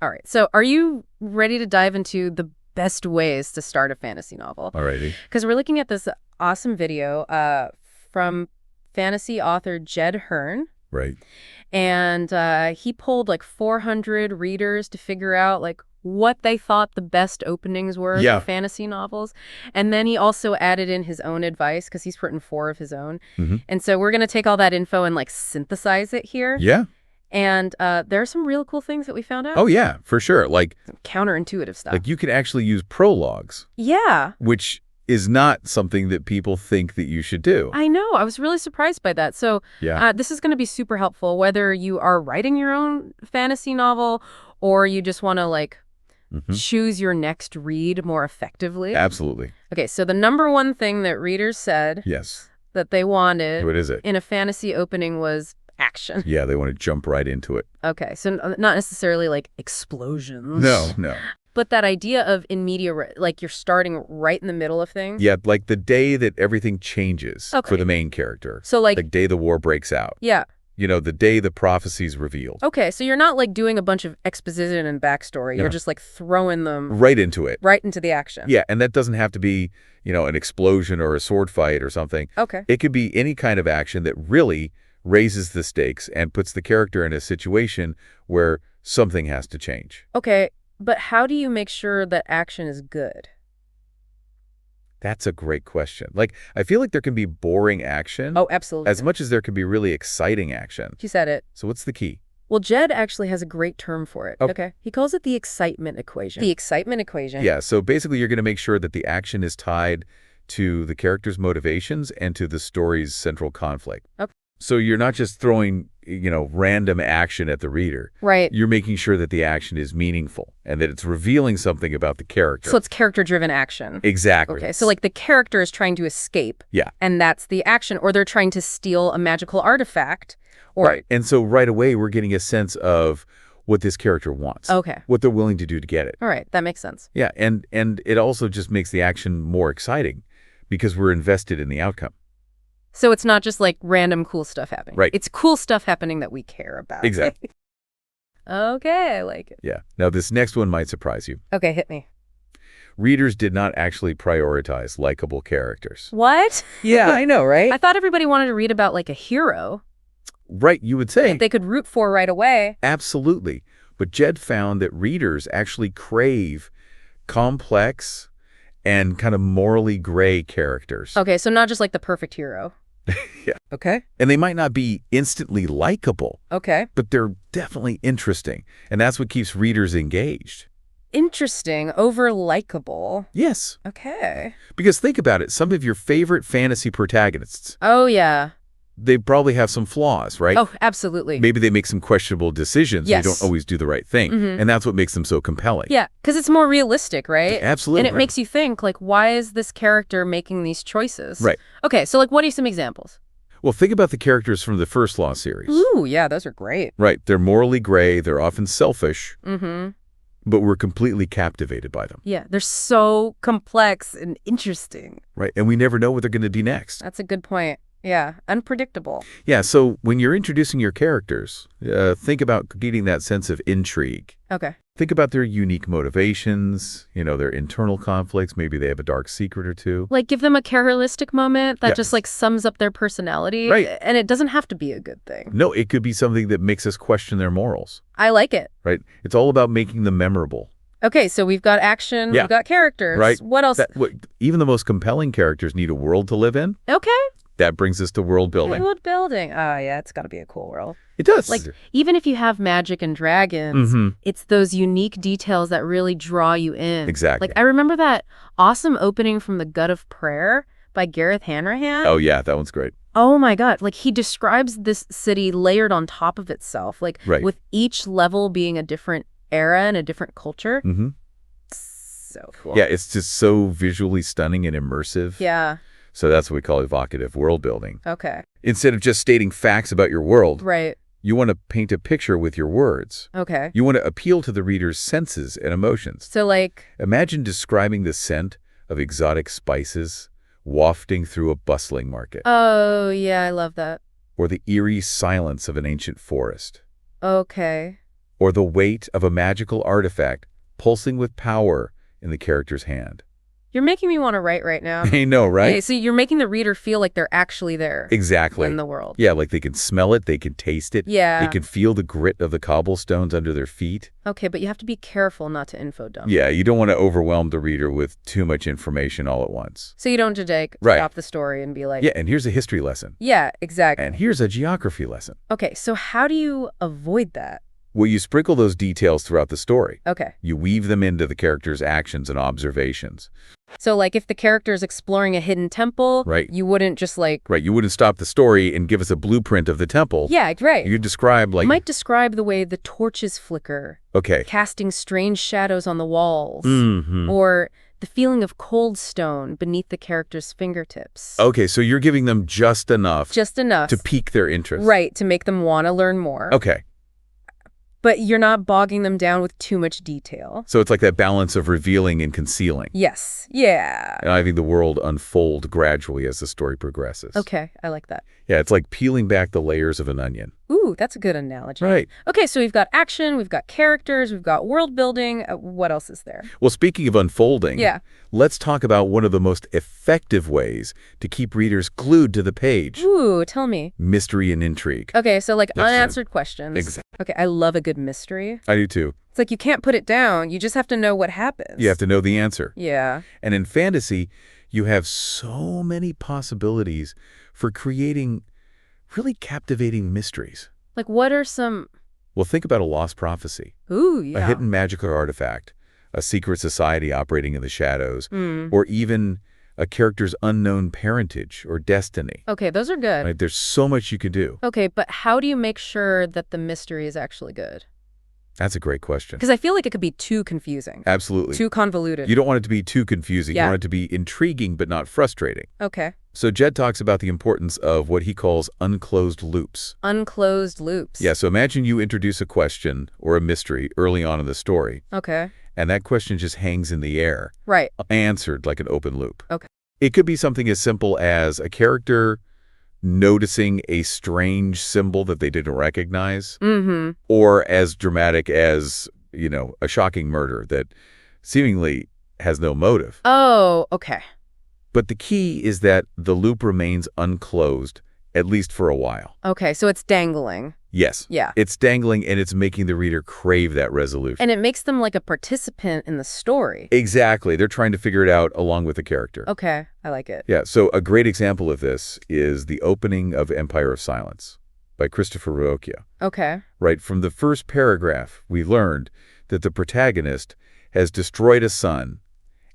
All right. So are you ready to dive into the best ways to start a fantasy novel? Alrighty. Because we're looking at this awesome video from fantasy author Jed Hearn. Right. And he polled like 400 readers to figure out like what they thought the best openings were Yeah. for fantasy novels. And then he also added in his own advice because he's written 4 of his own. Mm-hmm. And so we're going to take all that info and like synthesize it here. Yeah. And there are some real cool things that we found out. Oh, yeah, for sure. Like, Some counterintuitive stuff. you can actually use prologues, Yeah. which is not something that people think that you should do. I know. I was really surprised by that. So Yeah. this is going to be super helpful, whether you are writing your own fantasy novel or you just want to like choose your next read more effectively. Absolutely. Okay, so the number one thing that readers said Yes. that they wanted What is it? in a fantasy opening was action. Yeah, they want to jump right into it. Okay, so not necessarily like explosions. No. But that idea of in media, like you're starting right in the middle of things. Yeah, like the day that everything changes Okay. for the main character. So like, The day the war breaks out. yeah. You know, the day the prophecy's revealed. Okay, so you're not like doing a bunch of exposition and backstory. You're No. just like throwing them Right into it. right into the action. Yeah, and that doesn't have to be, an explosion or a sword fight or something. Okay. It could be any kind of action that really raises the stakes and puts the character in a situation where something has to change. Okay, but how do you make sure that action is good? That's a great question. Like, I feel like there can be boring action Oh, absolutely. as much as there can be really exciting action. You said it. So what's the key? Well, Jed actually has a great term for it. Oh. Okay. He calls it the excitement equation. The excitement equation. Yeah, so basically you're going to make sure that the action is tied to the character's motivations and to the story's central conflict. Okay. So you're not just throwing, random action at the reader. Right. You're making sure that the action is meaningful and that it's revealing something about the character. So it's character-driven action. Exactly. Okay, so like the character is trying to escape. Yeah. And that's the action. Or they're trying to steal a magical artifact. Or, Right. And so right away we're getting a sense of what this character wants. Okay. What they're willing to do to get it. All right, that makes sense. Yeah, and it also just makes the action more exciting because we're invested in the outcome. So it's not just like random cool stuff happening. Right. It's cool stuff happening that we care about. Exactly. Okay, I like it. Yeah. Now this next one might surprise you. Okay, hit me. Readers did not actually prioritize likable characters. What? Yeah, I know, right? I thought everybody wanted to read about like a hero Right, you would say. that they could root for right away. Absolutely. But Jed found that readers actually crave complex and kind of morally gray characters. Okay, so not just like the perfect hero. Yeah. Okay. And they might not be instantly likable, Okay. but they're definitely interesting. And that's what keeps readers engaged. Interesting, over likable. Yes. Okay. Because think about it. Some of your favorite fantasy protagonists, Oh, yeah. they probably have some flaws, right? Oh, absolutely. Maybe they make some questionable decisions. Yes. They don't always do the right thing. And that's what makes them so compelling. Yeah, because it's more realistic, right? Absolutely. And it makes you think, like, why is this character making these choices? Right. Okay, so, like, what are some examples? Well, think about the characters from the First Law series. Ooh, yeah, those are great. Right. They're morally gray. They're often selfish. Mm-hmm. But we're completely captivated by them. Yeah, they're so complex and interesting. Right. And we never know what they're going to do next. That's a good point. Yeah, unpredictable. Yeah. So when you're introducing your characters, think about creating that sense of intrigue. Okay. Think about their unique motivations, their internal conflicts. Maybe they have a dark secret or two. Like, give them a characteristic moment that Yeah. just, like, sums up their personality. Right. And it doesn't have to be a good thing. No, it could be something that makes us question their morals, I like it. right? It's all about making them memorable. Okay, so we've got action, Yeah. we've got characters. Right. What else? Even the most compelling characters need a world to live in. Okay. That brings us to world building. World building. Oh, yeah, it's got to be a cool world. It does. Like, even if you have magic and dragons, Mhm. it's those unique details that really draw you in. Exactly. Like, I remember that awesome opening from The Gut of Prayer by Gareth Hanrahan. Oh, yeah, that one's great. Oh, my God. Like, he describes this city layered on top of itself, like, Right. with each level being a different era and a different culture. Mm-hmm. So cool. Yeah, it's just so visually stunning and immersive. Yeah. So that's what we call evocative world building. Okay. Instead of just stating facts about your world, Right. you want to paint a picture with your words. Okay. You want to appeal to the reader's senses and emotions. So, like, Imagine describing the scent of exotic spices wafting through a bustling market, oh, yeah, I love that. or the eerie silence of an ancient forest. Okay. or the weight of a magical artifact pulsing with power in the character's hand. You're making me want to write right now. I know, right? Yeah, so you're making the reader feel like they're actually there. Exactly. In the world. Yeah, like they can smell it, they can taste it. Yeah. They can feel the grit of the cobblestones under their feet. Okay, but you have to be careful not to info dump. Yeah, you don't want to overwhelm the reader with too much information all at once. So you don't just Right. stop the story and be like... Yeah, and here's a history lesson. Yeah, exactly. And here's a geography lesson. Okay, so how do you avoid that? Well, you sprinkle those details throughout the story. Okay. You weave them into the character's actions and observations. So, like, if the character is exploring a hidden temple, Right. you wouldn't just, like... Right, you wouldn't stop the story and give us a blueprint of the temple. Yeah, right. You'd describe, like... You might describe the way the torches flicker, Okay. casting strange shadows on the walls, Mm-hmm. or the feeling of cold stone beneath the character's fingertips. Okay, so you're giving them just enough Just enough. to pique their interest. Right, to make them want to learn more. Okay. But you're not bogging them down with too much detail. So it's like that balance of revealing and concealing. Yes. Yeah. And having the world unfold gradually as the story progresses. Okay, I like that. Yeah, it's like peeling back the layers of an onion. Ooh, that's a good analogy. Right. Okay, so we've got action, we've got characters, we've got world building. What else is there? Well, speaking of unfolding, Yeah. let's talk about one of the most effective ways to keep readers glued to the page. Ooh, tell me. Mystery and intrigue. Okay, so like That's unanswered questions. Exactly. Okay, I love a good mystery. I do too. It's like you can't put it down. You just have to know what happens. You have to know the answer. Yeah. And in fantasy, you have so many possibilities for creating really captivating mysteries. Like what are some... Well, think about a lost prophecy, Ooh, yeah. a hidden magical artifact, a secret society operating in the shadows, or even a character's unknown parentage or destiny. Okay, those are good. Right? There's so much you could do. Okay, but how do you make sure that the mystery is actually good? That's a great question. Because I feel like it could be too confusing. Absolutely. Too convoluted. You don't want it to be too confusing. Yeah. You want it to be intriguing but not frustrating. Okay. So Jed talks about the importance of what he calls unclosed loops. Unclosed loops. Yeah, so imagine you introduce a question or a mystery early on in the story, Okay. and that question just hangs in the air, Right. answered like an open loop. Okay. It could be something as simple as a character noticing a strange symbol that they didn't recognize, or as dramatic as, a shocking murder that seemingly has no motive. Oh, okay. But the key is that the loop remains unclosed, at least for a while. Okay, so it's dangling. Yes. Yeah. It's dangling, and it's making the reader crave that resolution. And it makes them like a participant in the story. Exactly. They're trying to figure it out along with the character. Okay, I like it. Yeah, so a great example of this is the opening of Empire of Silence by Christopher Ruocchio. Okay. Right, from the first paragraph, we learned that the protagonist has destroyed a sun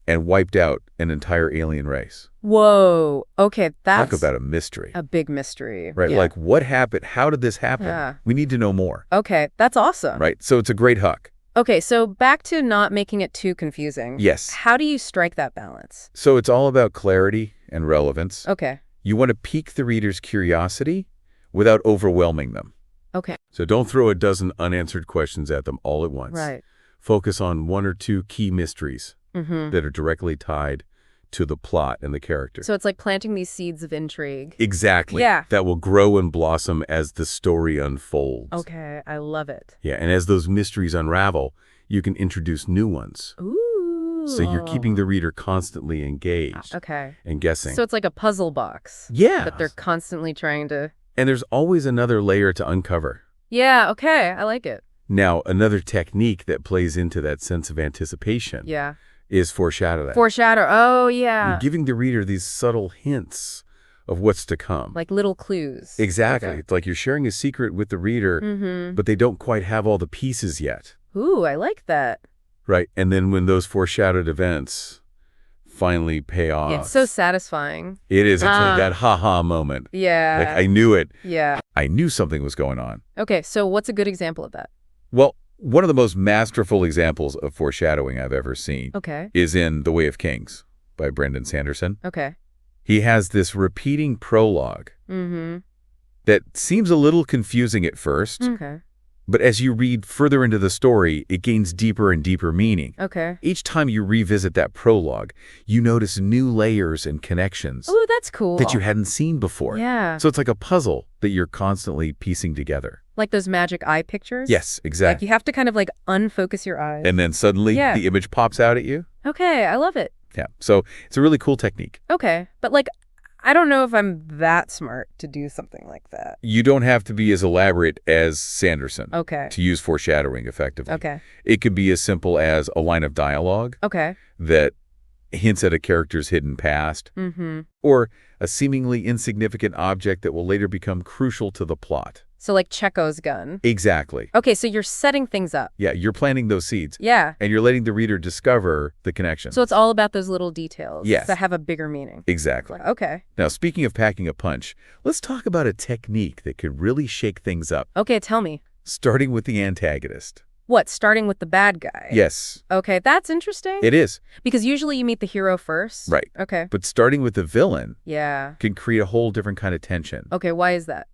and wiped out an entire alien race. Whoa. Okay, that's Talk about a mystery. a big mystery. Right, Yeah. like what happened? How did this happen? Yeah. We need to know more. Okay, that's awesome. Right, so it's a great hook. Okay, so back to not making it too confusing. Yes. How do you strike that balance? So it's all about clarity and relevance. Okay. You want to pique the reader's curiosity without overwhelming them. Okay. So don't throw a dozen unanswered questions at them all at once. Right. Focus on one or two key mysteries that are directly tied to the plot and the character. So it's like planting these seeds of intrigue. Exactly. Yeah. That will grow and blossom as the story unfolds. Okay, I love it. Yeah, and as those mysteries unravel, you can introduce new ones. Ooh. So you're keeping the reader constantly engaged Okay. and guessing. So it's like a puzzle box. Yeah. That they're constantly trying to... And there's always another layer to uncover. Yeah, okay, I like it. Now, another technique that plays into that sense of anticipation Yeah. is foreshadowing. Foreshadow. Oh, yeah. You're giving the reader these subtle hints of what's to come. Like little clues. Exactly. Okay. It's like you're sharing a secret with the reader, but they don't quite have all the pieces yet. Ooh, I like that. Right. And then when those foreshadowed events finally pay off. Yeah, it's so satisfying. It is. It's like that ha-ha moment. Yeah. Like, I knew it. Yeah. I knew something was going on. Okay, so what's a good example of that? Well, one of the most masterful examples of foreshadowing I've ever seen Okay. is in The Way of Kings by Brendan Sanderson. Okay. He has this repeating prologue that seems a little confusing at first, Okay. but as you read further into the story, it gains deeper and deeper meaning. Okay. Each time you revisit that prologue, you notice new layers and connections Ooh, that's cool. that you hadn't seen before. Yeah. So it's like a puzzle that you're constantly piecing together. Like those magic eye pictures? Yes, Like exactly. you have to kind of like unfocus your eyes. And then suddenly Yeah. the image pops out at you. Okay, I love it. Yeah. So it's a really cool technique. Okay, but like, I don't know if I'm that smart to do something like that. You don't have to be as elaborate as Sanderson Okay. to use foreshadowing effectively. Okay. It could be as simple as a line of dialogue Okay. that hints at a character's hidden past, or a seemingly insignificant object that will later become crucial to the plot. So like Checo's gun. Exactly. Okay, so you're setting things up. Yeah, you're planting those seeds. Yeah. And you're letting the reader discover the connection. So it's all about those little details Yes. that have a bigger meaning. Exactly. Okay. Now, speaking of packing a punch, let's talk about a technique that could really shake things up, Okay, tell me. starting with the antagonist. What, starting with the bad guy? Yes, Okay, that's interesting. it is. Because usually you meet the hero first. Right. Okay. But starting with the villain Yeah. can create a whole different kind of tension. Okay, why is that?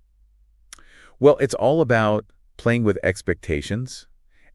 Well, it's all about playing with expectations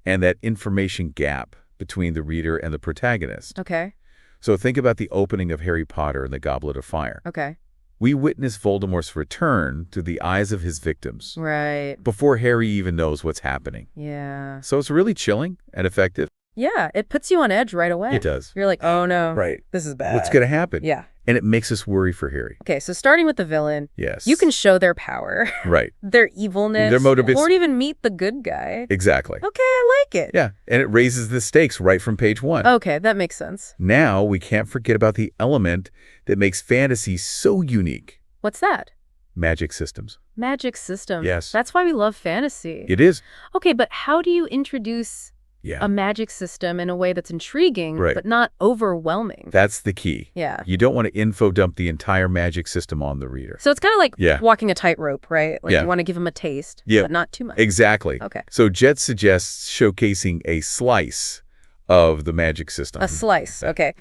and that information gap between the reader and the protagonist. Okay. So think about the opening of Harry Potter and the Goblet of Fire. Okay. We witness Voldemort's return through the eyes of his victims Right. before Harry even knows what's happening. Yeah. So it's really chilling and effective. Yeah, it puts you on edge right away. It does. You're like, oh no. Right. This is bad. What's going to happen? Yeah. And it makes us worry for Harry. Okay, so starting with the villain, Yes. you can show their power, Right. their evilness, Their motives. or even meet the good guy. Exactly. Okay, I like it. Yeah. And it raises the stakes right from page 1. Okay, that makes sense. Now we can't forget about the element that makes fantasy so unique. What's that? Magic systems. Magic system. Yes. That's why we love fantasy. It is. Okay, but how do you introduce Yeah. a magic system in a way that's intriguing, Right. but not overwhelming? That's the key. Yeah. You don't want to info dump the entire magic system on the reader. So it's kind of like Yeah. walking a tightrope, right? Like Yeah. you want to give them a taste, Yeah. but not too much. Exactly. Okay. So Jet suggests showcasing a slice of the magic system. A slice. Okay.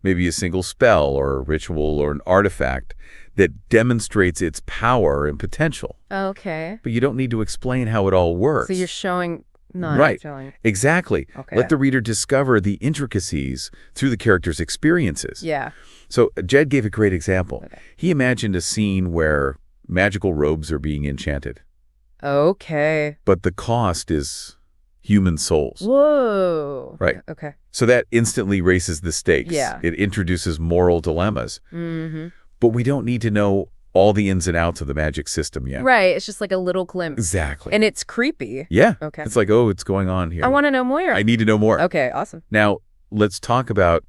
Maybe a single spell or a ritual or an artifact that demonstrates its power and potential. Okay. But you don't need to explain how it all works. So you're showing, not Right. showing. Exactly. Okay. Let the reader discover the intricacies through the character's experiences. Yeah. So Jed gave a great example. Okay. He imagined a scene where magical robes are being enchanted, Okay. but the cost is human souls. Whoa. Right. Okay. So that instantly raises the stakes. Yeah. It introduces moral dilemmas. Mm-hmm. But we don't need to know all the ins and outs of the magic system yet. Right. It's just like a little glimpse. Exactly. And it's creepy. Yeah. Okay. It's like, oh, it's going on here. I want to know more. I need to know more. Okay. Awesome. Now, let's talk about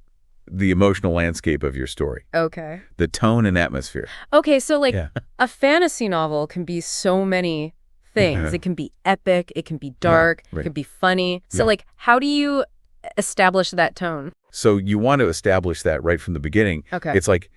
the emotional landscape of your story, Okay. the tone and atmosphere. Okay. So like Yeah. a fantasy novel can be so many things. It can be epic. It can be dark. right. It can be funny. So Yeah. like, how do you establish that tone? So you want to establish that right from the beginning. Okay. It's like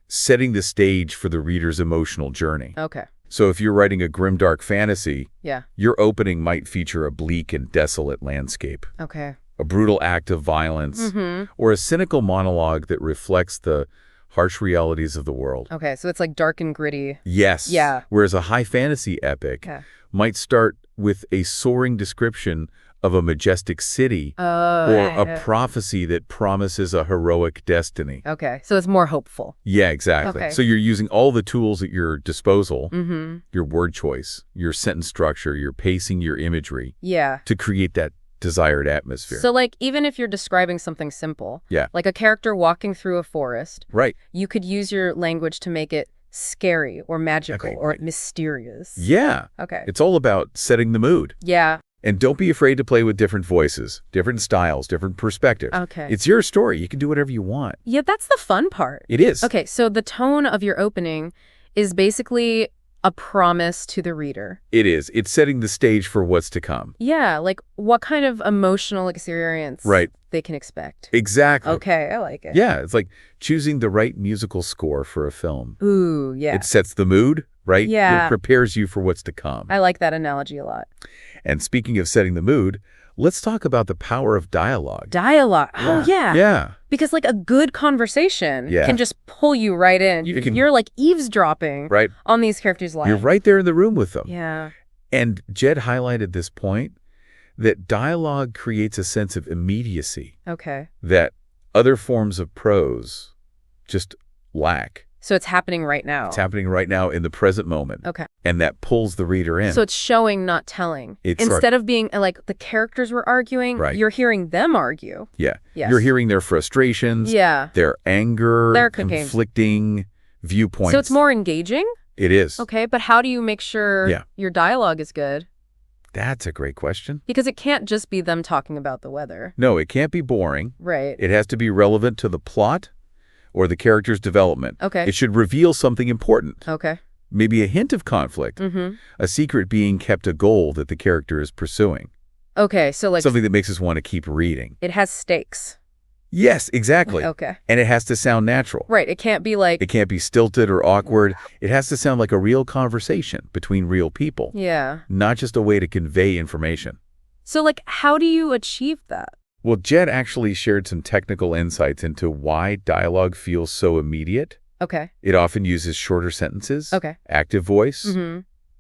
setting the stage for the reader's emotional journey. Okay. So if you're writing a grimdark fantasy, Yeah. your opening might feature a bleak and desolate landscape, Okay. a brutal act of violence, Mm-hmm. or a cynical monologue that reflects the harsh realities of the world. Okay. So it's like dark and gritty. Yes. Yeah. Whereas a high fantasy epic Okay. might start with a soaring description of a majestic city Oh. or a prophecy that promises a heroic destiny. Okay. So it's more hopeful. Yeah, exactly. Okay. So you're using all the tools at your disposal, Mm-hmm. your word choice, your sentence structure, your pacing, your imagery, Yeah. to create that desired atmosphere. So like even if you're describing something simple, Yeah. like a character walking through a forest, Right. you could use your language to make it scary or magical Okay, or right. mysterious. Yeah. Okay. It's all about setting the mood. Yeah. And don't be afraid to play with different voices, different styles, different perspectives. Okay. It's your story. You can do whatever you want. Yeah, that's the fun part. It is. Okay, so the tone of your opening is basically a promise to the reader. It is. It's setting the stage for what's to come. Yeah, like what kind of emotional experience Right. they can expect. Exactly. Okay, I like it. Yeah, it's like choosing the right musical score for a film. Ooh, yeah. It sets the mood, right? Yeah. It prepares you for what's to come. I like that analogy a lot. And speaking of setting the mood, let's talk about the power of dialogue. Dialogue. Oh, yeah. Yeah. Because like a good conversation Yeah. can just pull you right in. You can- You're like eavesdropping Right? on these characters' lives. You're right there in the room with them. Yeah. And Jed highlighted this point that dialogue creates a sense of immediacy Okay. that other forms of prose just lack. So it's happening right now. It's happening right now in the present moment. Okay. And that pulls the reader in. So it's showing, not telling. It's Instead of being like the characters were arguing, Right. you're hearing them argue. Yeah. Yes. You're hearing their frustrations, Yeah. their anger, Their conflicting viewpoints. So it's more engaging? It is. Okay, but how do you make sure Yeah. your dialogue is good? That's a great question. Because it can't just be them talking about the weather. No, it can't be boring. Right. It has to be relevant to the plot or the character's development. Okay. It should reveal something important. Okay. Maybe a hint of conflict. A secret being kept, a goal that the character is pursuing. Okay, so like Something that makes us want to keep reading. it has stakes. Yes, exactly. Okay. And it has to sound natural. Right, it can't be like... It can't be stilted or awkward. It has to sound like a real conversation between real people. Yeah. Not just a way to convey information. So like, how do you achieve that? Well, Jed actually shared some technical insights into why dialogue feels so immediate. Okay. It often uses shorter sentences, Okay. active voice,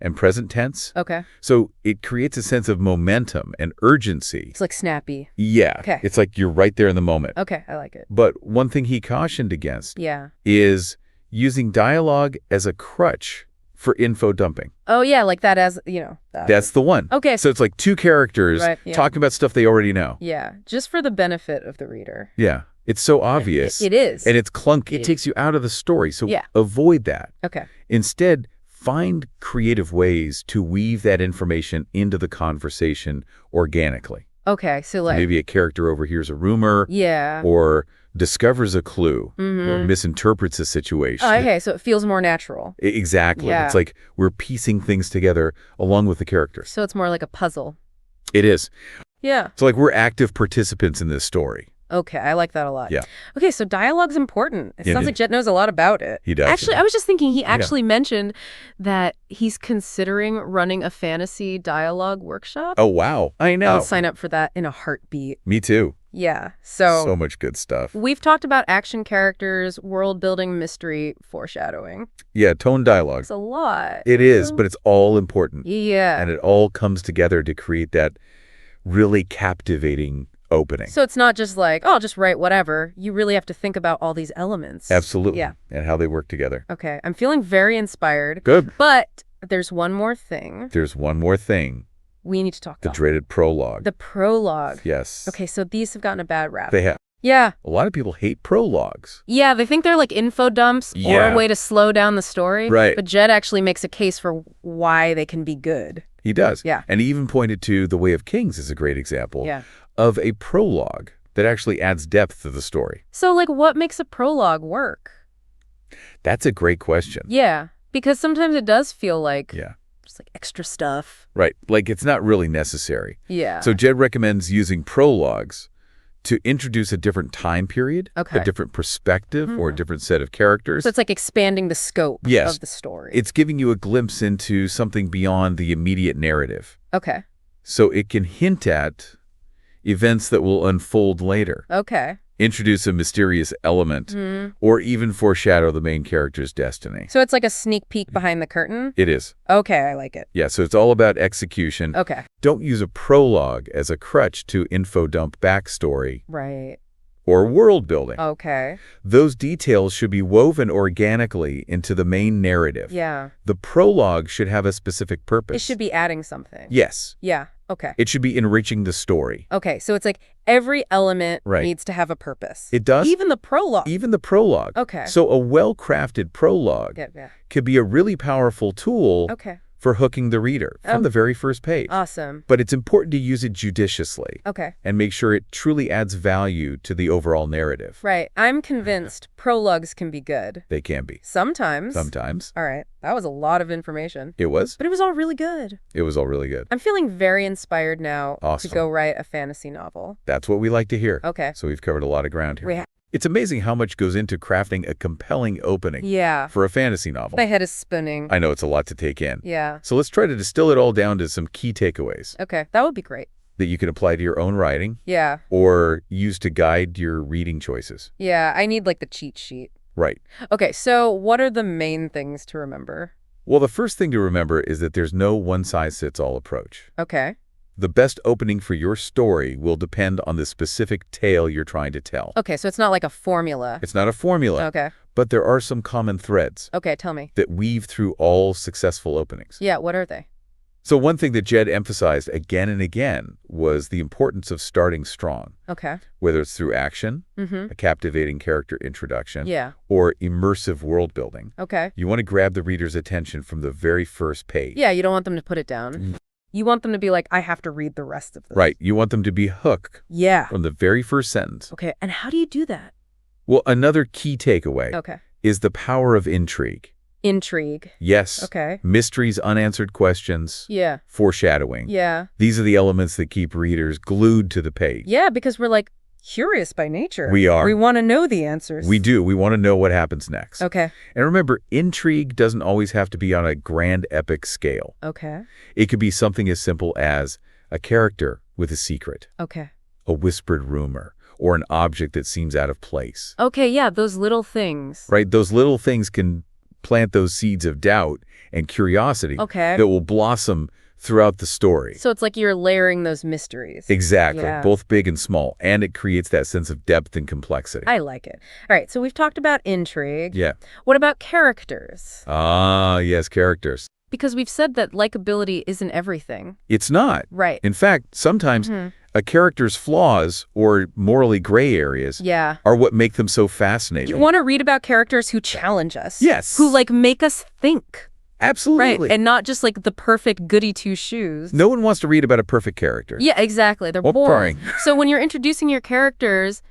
and present tense. Okay. So it creates a sense of momentum and urgency. It's like snappy. Yeah. Okay. It's like you're right there in the moment. Okay, I like it. But one thing he cautioned against Yeah. is using dialogue as a crutch for info dumping. Oh yeah, like that as, you know. That's the one. Okay. So it's like two characters Right, yeah. talking about stuff they already know. Yeah, just for the benefit of the reader. Yeah. It's so obvious. It is. And it's clunky. It is. takes you out of the story. So Yeah. avoid that. Okay. Instead, find creative ways to weave that information into the conversation organically. Okay, so like... Maybe a character overhears a rumor Yeah. or discovers a clue or misinterprets a situation. Oh, okay, so it feels more natural. Exactly. Yeah. It's like we're piecing things together along with the characters. So it's more like a puzzle. It is. Yeah. So like we're active participants in this story. Okay, I like that a lot. Yeah. Okay, so dialogue's important. It sounds like Jet knows a lot about it. He does. Actually, I was just thinking he actually mentioned that he's considering running a fantasy dialogue workshop. Oh, wow. I know. I'll sign up for that in a heartbeat. Me too. Yeah, so much good stuff. we've talked about action characters, world building, mystery, foreshadowing. Yeah, tone dialogue. It's a lot. It is, but it's all important. Yeah. And it all comes together to create that really captivating opening. So it's not just like, oh, I'll just write whatever. You really have to think about all these elements. Absolutely. Yeah. And how they work together. Okay, I'm feeling very inspired. Good. But there's one more thing There's one more thing. we need to talk The about. dreaded prologue. The prologue. Yes. Okay, so these have gotten a bad rap. They have. Yeah. A lot of people hate prologues. Yeah, they think they're like info dumps or Yeah. a way to slow down the story. Right. But Jed actually makes a case for why they can be good. He does. Yeah. And he even pointed to The Way of Kings as a great example Yeah. of a prologue that actually adds depth to the story. So, like, what makes a prologue work? That's a great question. Yeah, because sometimes it does feel like Yeah. just like extra stuff. Right. Like it's not really necessary. Yeah. So Jed recommends using prologues to introduce a different time period, Okay. a different perspective, or a different set of characters. So it's like expanding the scope Yes. of the story. It's giving you a glimpse into something beyond the immediate narrative. Okay. So it can hint at events that will unfold later, Okay. introduce a mysterious element, or even foreshadow the main character's destiny. So it's like a sneak peek behind the curtain? It is. Okay, I like it. Yeah, so it's all about execution. Okay. Don't use a prologue as a crutch to info dump backstory Right. or world building. Okay. Those details should be woven organically into the main narrative. Yeah. The prologue should have a specific purpose. It should be adding something. Yes. Yeah. Okay. It should be enriching the story. Okay, so it's like every element Right. needs to have a purpose. It does. Even the prologue. Even the prologue. Okay. So a well-crafted prologue Yeah. could be a really powerful tool Okay. for hooking the reader from the very first page. Awesome. But it's important to use it judiciously Okay. and make sure it truly adds value to the overall narrative. Right. I'm convinced prologues can be good. They can be. Sometimes. Sometimes. All right. That was a lot of information. It was. But it was all really good. It was all really good. I'm feeling very inspired now Awesome. to go write a fantasy novel. That's what we like to hear. Okay. So we've covered a lot of ground here. We ha- It's amazing how much goes into crafting a compelling opening Yeah. for a fantasy novel. My head is spinning. I know it's a lot to take in. Yeah. So let's try to distill it all down to some key takeaways Okay. That would be great. that you can apply to your own writing Yeah. or use to guide your reading choices. Yeah. I need like the cheat sheet. Right. Okay. So what are the main things to remember? Well, the first thing to remember is that there's no one-size-fits-all approach. Okay. The best opening for your story will depend on the specific tale you're trying to tell. Okay. So it's not like a formula. It's not a formula, Okay. But there are some common threads Okay, tell me. that weave through all successful openings. Yeah, what are they? So one thing that Jed emphasized again and again was the importance of starting strong. Okay. Whether it's through action, a captivating character introduction, Yeah. or immersive world building. Okay. You want to grab the reader's attention from the very first page. Yeah, you don't want them to put it down. You want them to be like, I have to read the rest of this. Right. You want them to be hooked Yeah. from the very first sentence. Okay, and how do you do that? Well, another key takeaway Okay. is the power of intrigue. Intrigue. Yes. Okay. Mysteries, unanswered questions. Yeah. Foreshadowing. Yeah. These are the elements that keep readers glued to the page. Yeah, because we're like curious by nature. We are. We want to know the answers. We do. We want to know what happens next. Okay. And remember, intrigue doesn't always have to be on a grand epic scale. Okay. It could be something as simple as a character with a secret, Okay. a whispered rumor, or an object that seems out of place. Okay, yeah, those little things. Right? Those little things can plant those seeds of doubt and curiosity Okay. that will blossom throughout the story. So it's like you're layering those mysteries. Exactly. Yeah. Both big and small. And it creates that sense of depth and complexity. I like it. All right, so we've talked about intrigue. Yeah. What about characters? Ah, yes, characters. Because we've said that likability isn't everything. It's not. Right. In fact, sometimes a character's flaws or morally gray areas Yeah. are what make them so fascinating. You want to read about characters who challenge us. Yes. Who, like, make us think. Absolutely. Right, and not just, like, the perfect goody-two-shoes. No one wants to read about a perfect character. Yeah, exactly. They're boring. So when you're introducing your characters,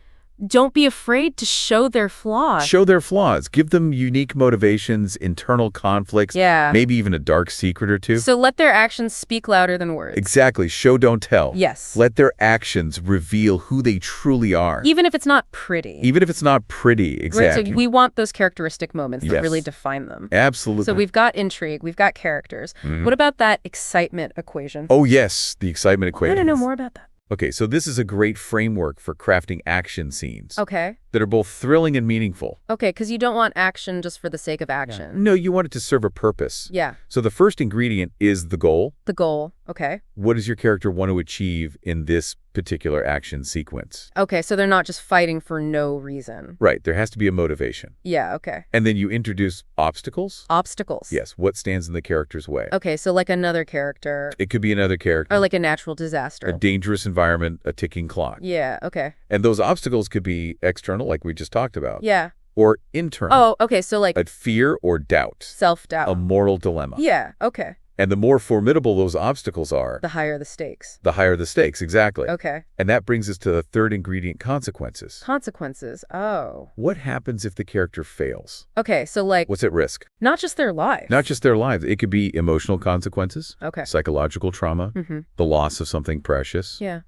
don't be afraid to show their flaws. Show their flaws. Give them unique motivations, internal conflicts, Yeah. maybe even a dark secret or two. So let their actions speak louder than words. Exactly. Show, don't tell. Yes. Let their actions reveal who they truly are. Even if it's not pretty. Even if it's not pretty. Exactly. Right, so we want those characteristic moments that Yes. really define them. Absolutely. So we've got intrigue, we've got characters. What about that excitement equation? Oh, yes. The excitement I equation. want to know more about that. Okay, so this is a great framework for crafting action scenes Okay. that are both thrilling and meaningful. Okay, because you don't want action just for the sake of action. No, you want it to serve a purpose. Yeah. So the first ingredient is the goal. The goal. Okay. What does your character want to achieve in this particular action sequence? Okay, so they're not just fighting for no reason. Right, there has to be a motivation. Yeah, okay. And then you introduce obstacles. Obstacles. Yes, what stands in the character's way? Okay, so like another character. It could be another character. Or like a natural disaster. A dangerous environment, a ticking clock. Yeah, okay. And those obstacles could be external, like we just talked about. Yeah. Or internal. Oh, okay, so like A fear or doubt. self-doubt. A moral dilemma. Yeah, okay. And the more formidable those obstacles are, The higher the stakes. the higher the stakes, exactly. Okay. And that brings us to the third ingredient, consequences. Consequences. Oh. What happens if the character fails? Okay, so like What's at risk? not just their life. Not just their lives. It could be emotional consequences, Okay. psychological trauma, Mm-hmm. the loss of something precious, Yeah.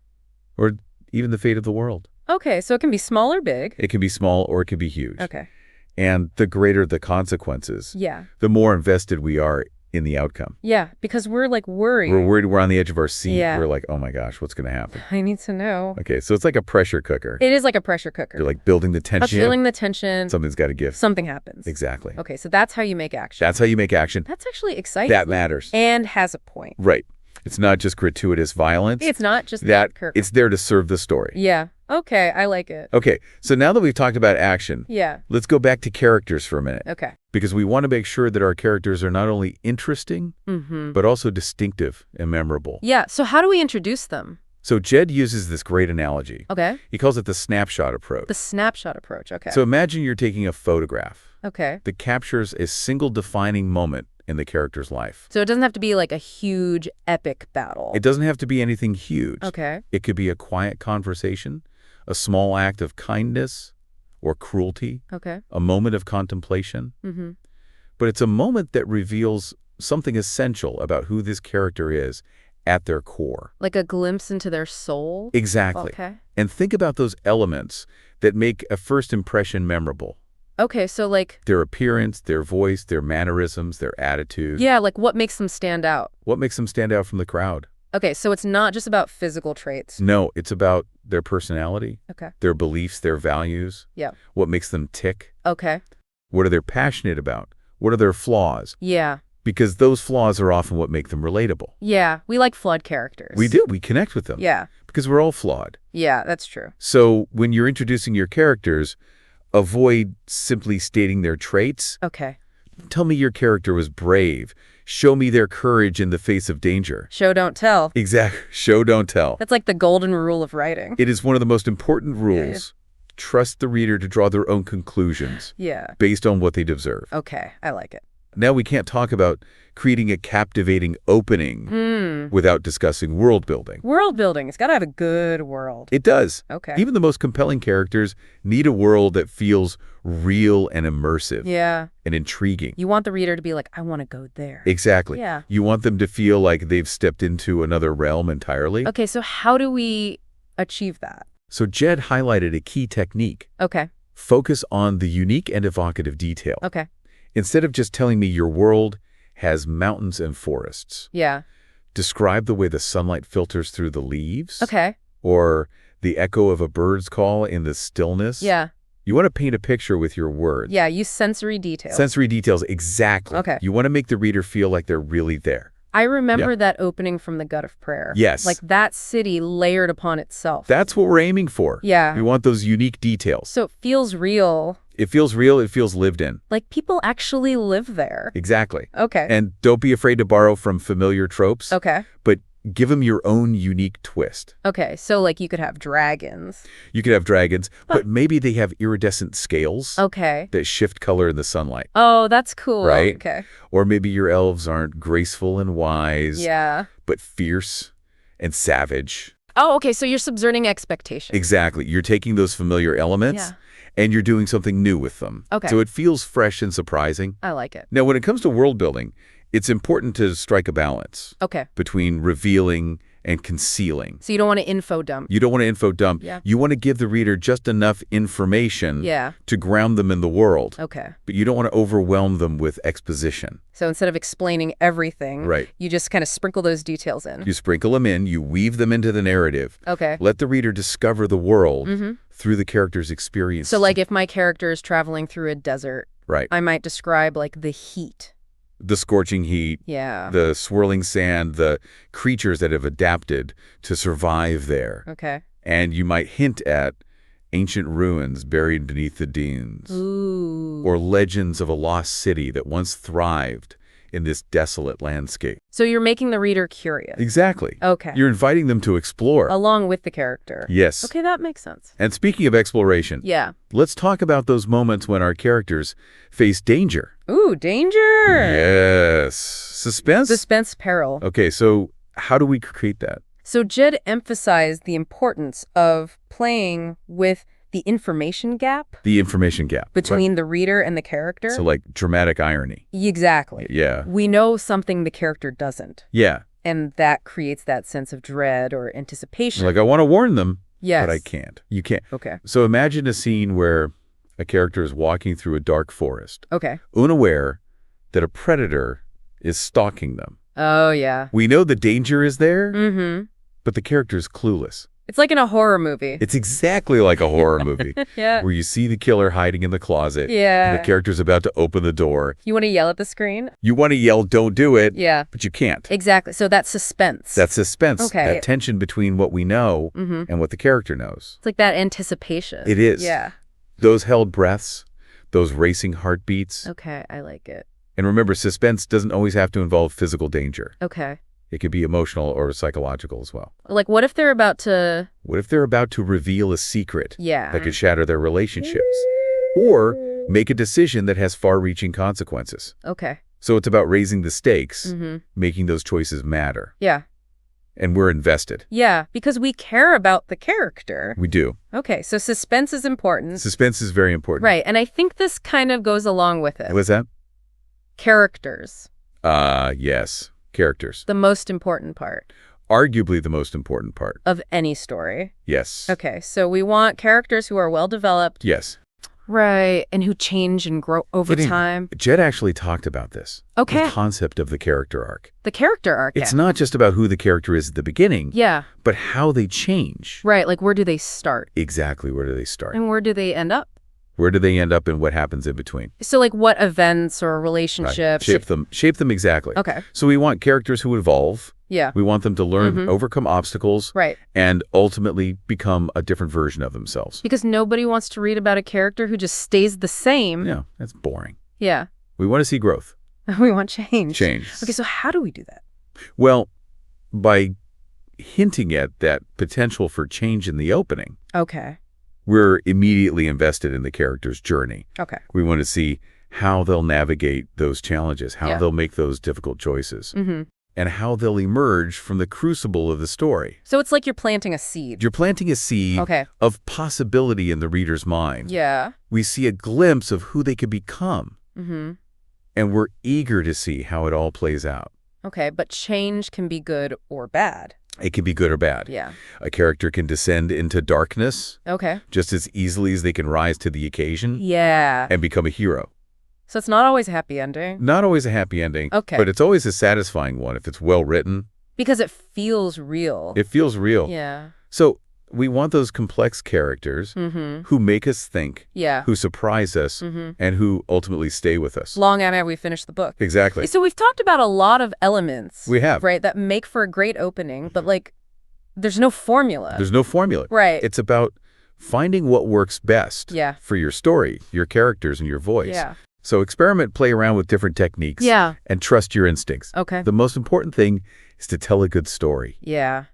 or even the fate of the world. Okay, so it can be small or big. It can be small or it can be huge. Okay. And the greater the consequences, Yeah. the more invested we are in the outcome. Yeah, because we're like worried. We're worried, we're on the edge of our seat. Yeah. We're like, oh my gosh, what's going to happen? I need to know. Okay, so it's like a pressure cooker. It is like a pressure cooker. You're like building the I'm tension. feeling the tension. Something's got to give. Something happens. Exactly. Okay, so that's how you make action. That's how you make action. That's actually exciting. That matters. And has a point. Right. It's not just gratuitous violence. It's not just that Kirk. it's there to serve the story. Yeah. Okay, I like it. Okay, so now that we've talked about action, Yeah. let's go back to characters for a minute. Okay. Because we want to make sure that our characters are not only interesting, Mm-hmm. but also distinctive and memorable. Yeah, so how do we introduce them? So Jed uses this great analogy. Okay. He calls it the snapshot approach. The snapshot approach. Okay. So imagine you're taking a photograph Okay. that captures a single defining moment in the character's life. So it doesn't have to be like a huge epic battle. It doesn't have to be anything huge. Okay. It could be a quiet conversation, a small act of kindness or cruelty, Okay. a moment of contemplation. Mm-hmm. But it's a moment that reveals something essential about who this character is at their core. Like a glimpse into their soul? Exactly. Okay. And think about those elements that make a first impression memorable. Okay, so like, Their appearance, their voice, their mannerisms, their attitude. yeah, like what makes them stand out? What makes them stand out from the crowd? Okay, so it's not just about physical traits. No, it's about their personality, Okay. their beliefs, their values. Yeah. What makes them tick? Okay. What are they passionate about? What are their flaws? Yeah. Because those flaws are often what make them relatable. Yeah, we like flawed characters. We do. We connect with them. Yeah. Because we're all flawed. Yeah, that's true. So when you're introducing your characters, Avoid simply stating their traits. Okay. Tell me your character was brave. Show me their courage in the face of danger. Show, don't tell. Exactly. Show, don't tell. That's like the golden rule of writing. It is one of the most important rules. Yeah. Trust the reader to draw their own conclusions. Yeah. Based on what they'd observe. Okay, I like it. Now we can't talk about creating a captivating opening without discussing world building. World building. It's got to have a good world. It does. Okay. Even the most compelling characters need a world that feels real and immersive. Yeah. And intriguing. You want the reader to be like, I want to go there. Exactly. Yeah. You want them to feel like they've stepped into another realm entirely. Okay, so how do we achieve that? So Jed highlighted a key technique. Okay. Focus on the unique and evocative detail. Okay. Instead of just telling me your world has mountains and forests. Yeah. Describe the way the sunlight filters through the leaves. Okay. Or the echo of a bird's call in the stillness. Yeah. You want to paint a picture with your words. Yeah, use sensory details. Sensory details, exactly. Okay. You want to make the reader feel like they're really there. I remember that opening from The Gut of Prayer. Yes. Like that city layered upon itself. That's what we're aiming for. Yeah. We want those unique details. So it feels real. It feels real. It feels lived in. Like people actually live there. Exactly. Okay. And don't be afraid to borrow from familiar tropes. Okay. But give them your own unique twist. Okay, so like you could have dragons. You could have dragons, but maybe they have iridescent scales. Okay. That shift color in the sunlight. Oh, that's cool. Right? Okay. Or maybe your elves aren't graceful and wise. Yeah. But fierce and savage. Oh, okay, so you're subverting expectations. Exactly. You're taking those familiar elements and you're doing something new with them. Okay. So it feels fresh and surprising. I like it. Now, when it comes to world building, it's important to strike a balance. Okay. Between revealing and concealing. So you don't want to info dump. You don't want to info dump. Yeah. You want to give the reader just enough information to ground them in the world. Okay. But you don't want to overwhelm them with exposition. So instead of explaining everything, you just kind of sprinkle those details in. You sprinkle them in, you weave them into the narrative. Okay. Let the reader discover the world through the character's experience. So like if my character is traveling through a desert, I might describe like the heat. The scorching heat, the swirling sand, the creatures that have adapted to survive there. Okay. And you might hint at ancient ruins buried beneath the dunes. Ooh. Or legends of a lost city that once thrived in this desolate landscape. So you're making the reader curious. Exactly. Okay. You're inviting them to explore. Along with the character. Yes. Okay, that makes sense. And speaking of exploration, let's talk about those moments when our characters face danger. Ooh, danger! Yes. Suspense? Suspense, peril. Okay, so how do we create that? So Jed emphasized the importance of playing with the information gap. The information gap. Between the reader and the character. So like dramatic irony. Exactly. Yeah. We know something the character doesn't. Yeah. And that creates that sense of dread or anticipation. Like, I want to warn them, yes, but I can't. You can't. Okay. So imagine a scene where a character is walking through a dark forest. Okay. Unaware that a predator is stalking them. Oh, yeah. We know the danger is there, but the character is clueless. It's like in a horror movie. It's exactly like a horror movie. Yeah. Where you see the killer hiding in the closet. Yeah. And the character's about to open the door. You want to yell at the screen? You want to yell, don't do it. Yeah. But you can't. Exactly. So that's suspense. That's suspense. Okay. That tension between what we know and what the character knows. It's like that anticipation. It is. Yeah. Those held breaths, those racing heartbeats. Okay, I like it. And remember, suspense doesn't always have to involve physical danger. Okay. It could be emotional or psychological as well. Like, what if they're about to... What if they're about to reveal a secret that could shatter their relationships? Or make a decision that has far-reaching consequences. Okay. So it's about raising the stakes, making those choices matter. Yeah. And we're invested. Yeah, because we care about the character. We do. Okay, so suspense is important. Suspense is very important. Right, and I think this kind of goes along with it. What's that? Characters. Yes. Characters. The most important part. Arguably the most important part. Of any story. Yes. Okay, so we want characters who are well-developed. Yes. Right, and who change and grow over time. Jed actually talked about this. Okay. The concept of the character arc. The character arc, It's not just about who the character is at the beginning. Yeah. But how they change. Right, like where do they start? Exactly, where do they start? And where do they end up? Where do they end up and what happens in between? So like what events or Right. relationships? Shape them exactly. Okay. So we want characters who evolve. Yeah. We want them to learn, overcome obstacles, Right. and ultimately become a different version of themselves. Because nobody wants to read about a character who just stays the same. Yeah, that's boring. Yeah. We want to see growth. We want change. Change. Okay, so how do we do that? Well, by hinting at that potential for change in the opening, Okay. we're immediately invested in the character's journey. Okay. We want to see how they'll navigate those challenges, how they'll make those difficult choices, and how they'll emerge from the crucible of the story. So it's like you're planting a seed. You're planting a seed of possibility in the reader's mind. Yeah. We see a glimpse of who they could become, and we're eager to see how it all plays out. Okay, but change can be good or bad. It can be good or bad. Yeah. A character can descend into darkness Okay. just as easily as they can rise to the occasion Yeah. and become a hero. So it's not always a happy ending. Not always a happy ending, Okay. but it's always a satisfying one if it's well written. Because it feels real. It feels real. Yeah. So we want those complex characters who make us think, Yeah. who surprise us, and who ultimately stay with us. Long after we finish the book. Exactly. So we've talked about a lot of elements. We have. Right, that make for a great opening, but like, there's no formula. There's no formula. Right. It's about finding what works best for your story, your characters, and your voice. Yeah. So experiment, play around with different techniques, and trust your instincts. Okay. The most important thing is to tell a good story. Yeah.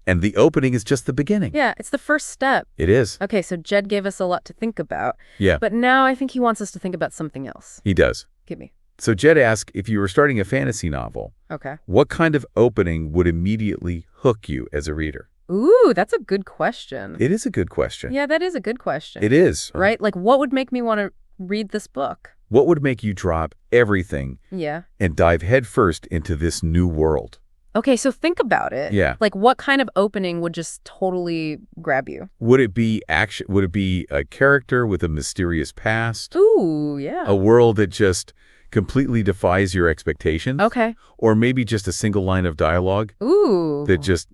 And the opening is just the beginning. Yeah, it's the first step. It is. Okay, so Jed gave us a lot to think about. Yeah. But now I think he wants us to think about something else. He does. Give me. So Jed asked, if you were starting a fantasy novel, Okay. what kind of opening would immediately hook you as a reader? Ooh, that's a good question. It is a good question. Yeah, that is a good question. It is. Right? Like, what would make me want to read this book? What would make you drop everything and dive headfirst into this new world? Okay, so think about it. Yeah. Like, what kind of opening would just totally grab you? Would it be action? Would it be a character with a mysterious past? Ooh, yeah. A world that just completely defies your expectations? Okay. Or maybe just a single line of dialogue Ooh. that just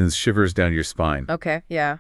shivers down your spine? Okay, yeah.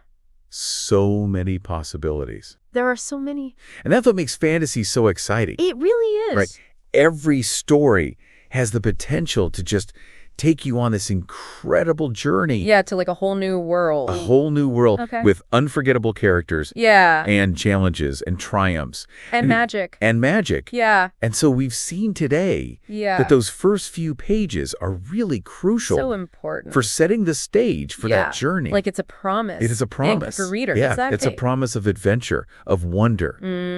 So many possibilities. There are so many. And that's what makes fantasy so exciting. It really is. Right. Every story has the potential to just take you on this incredible journey. Yeah, to like a whole new world. A whole new world with unforgettable characters. Yeah. And challenges and triumphs. And magic. And magic. Yeah. And so we've seen today that those first few pages are really crucial. So important. For setting the stage for that journey. Like it's a promise. It is a promise. For readers. Yeah, exactly. it's a promise of adventure, of wonder,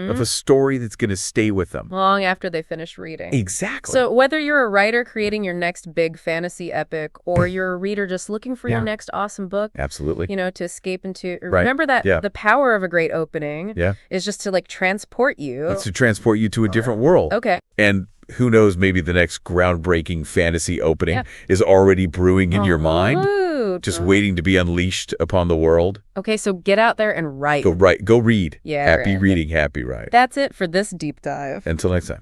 of a story that's going to stay with them. Long after they finish reading. Exactly. So whether you're a writer creating your next big fantasy epic or you're a reader just looking for your next awesome book. Absolutely. You know, to escape into. Remember that the power of a great opening is just to like transport you. It's to transport you to a different world. Okay. And who knows, maybe the next groundbreaking fantasy opening is already brewing in your mind, just waiting to be unleashed upon the world. Okay, so get out there and write. Go read. Yeah. Happy reading, happy write. That's it for this deep dive. Until next time.